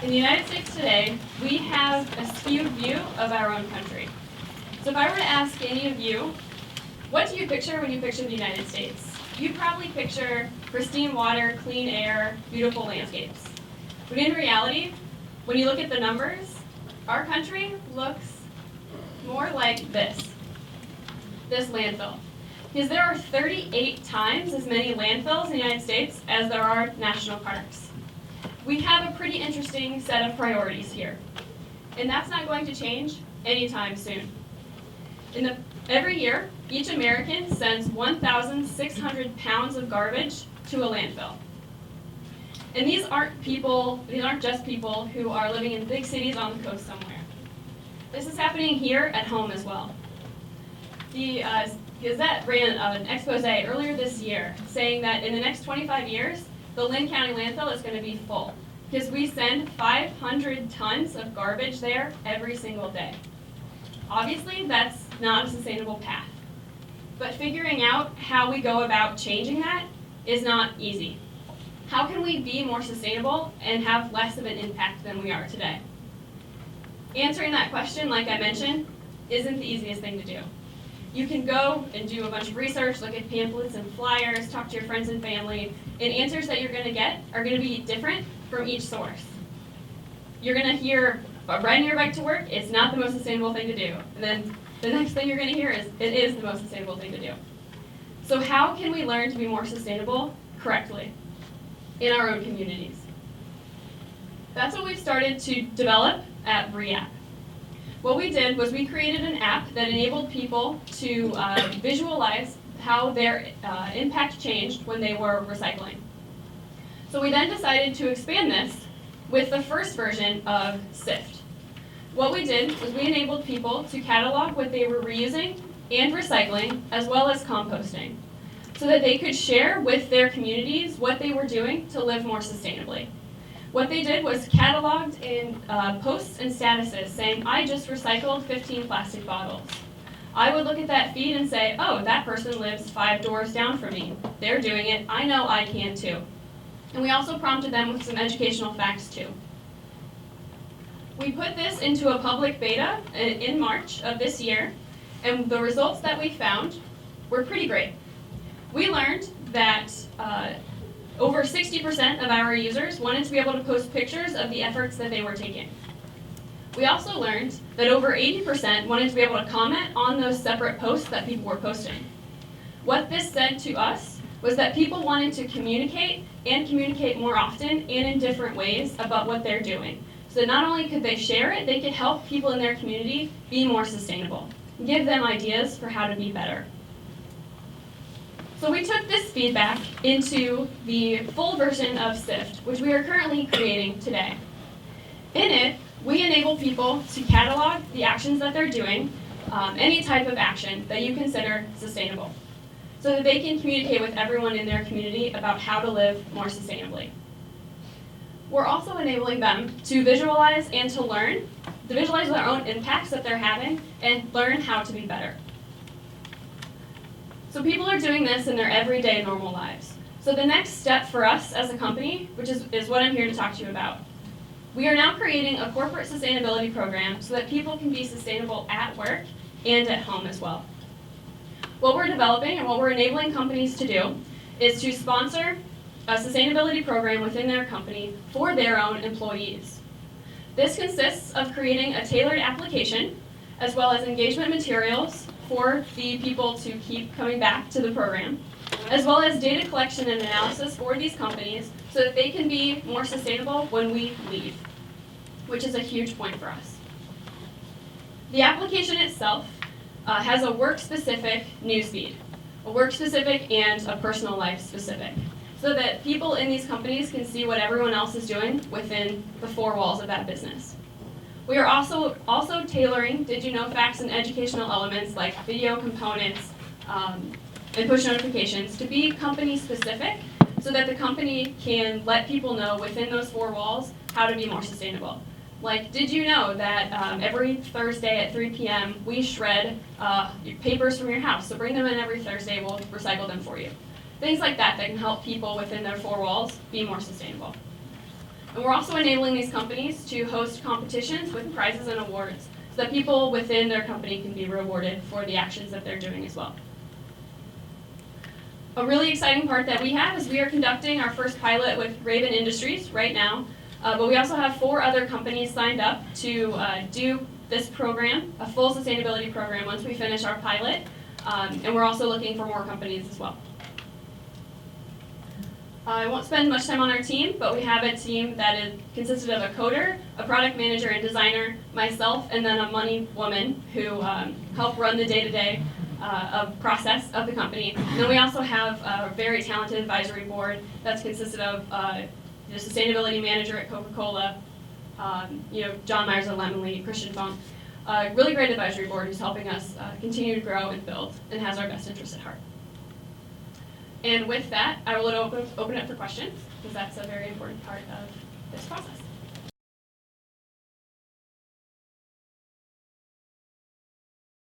In the United States today, we have a skewed view of our own country. So if I were to ask any of you, what do you picture when you picture the United States? You probably picture pristine water, clean air, beautiful landscapes. But in reality, when you look at the numbers, our country looks more like this landfill. Because there are 38 times as many landfills in the United States as there are national parks. We have a pretty interesting set of priorities here. And that's not going to change anytime soon. Every year, each American sends 1,600 pounds of garbage to a landfill. And these aren't just people who are living in big cities on the coast somewhere. This is happening here at home as well. The Gazette ran an expose earlier this year saying that in the next 25 years, the Lynn County landfill is going to be full because we send 500 tons of garbage there every single day. Obviously, that's not a sustainable path. But figuring out how we go about changing that is not easy. How can we be more sustainable and have less of an impact than we are today? Answering that question, like I mentioned, isn't the easiest thing to do. You can go and do a bunch of research, look at pamphlets and flyers, talk to your friends and family, and answers that you're going to get are going to be different from each source. You're going to hear, riding your bike to work is not the most sustainable thing to do. And then the next thing you're going to hear is, it is the most sustainable thing to do. So how can we learn to be more sustainable correctly in our own communities? That's what we've started to develop at ReApp. What we did was we created an app that enabled people to visualize how their impact changed when they were recycling. So we then decided to expand this with the first version of Sift. What we did was we enabled people to catalog what they were reusing and recycling, as well as composting, so that they could share with their communities what they were doing to live more sustainably. What they did was cataloged in posts and statuses saying, I just recycled 15 plastic bottles. I would look at that feed and say, oh, that person lives 5 doors down from me. They're doing it. I know I can too. And we also prompted them with some educational facts too. We put this into a public beta in March of this year, and the results that we found were pretty great. We learned that over 60% of our users wanted to be able to post pictures of the efforts that they were taking. We also learned that over 80% wanted to be able to comment on those separate posts that people were posting. What this said to us was that people wanted to communicate and communicate more often and in different ways about what they're doing. So not only could they share it, they could help people in their community be more sustainable, give them ideas for how to be better. So we took this feedback into the full version of Sift, which we are currently creating today. In it, we enable people to catalog the actions that they're doing, any type of action that you consider sustainable, so that they can communicate with everyone in their community about how to live more sustainably. We're also enabling them to visualize and to learn, to visualize their own impacts that they're having and learn how to be better. So people are doing this in their everyday normal lives. So the next step for us as a company, which is what I'm here to talk to you about, we are now creating a corporate sustainability program so that people can be sustainable at work and at home as well. What we're developing and what we're enabling companies to do is to sponsor a sustainability program within their company for their own employees. This consists of creating a tailored application as well as engagement materials for the people to keep coming back to the program, as well as data collection and analysis for these companies so that they can be more sustainable when we leave, which is a huge point for us. The application itself has a work-specific newsfeed, a work-specific and a personal life-specific, so that people in these companies can see what everyone else is doing within the 4 walls of that business. We are also tailoring did you know facts and educational elements like video components and push notifications to be company specific so that the company can let people know within those 4 walls how to be more sustainable. Like, did you know that every Thursday at 3 p.m. we shred papers from your house, so bring them in every Thursday, we'll recycle them for you. Things like that that can help people within their 4 walls be more sustainable. And we're also enabling these companies to host competitions with prizes and awards so that people within their company can be rewarded for the actions that they're doing as well. A really exciting part that we have is we are conducting our first pilot with Raven Industries right now, but we also have 4 other companies signed up to do this program, a full sustainability program, once we finish our pilot, and we're also looking for more companies as well. I won't spend much time on our team, but we have a team that consisted of a coder, a product manager and designer, myself, and then a money woman who help run the day-to-day of process of the company. And then we also have a very talented advisory board that's consisted of the sustainability manager at Coca-Cola, John Myers at Lemonade, Christian Funk. A really great advisory board who's helping us continue to grow and build and has our best interests at heart. And with that, I will open it up for questions, because that's a very important part of this process.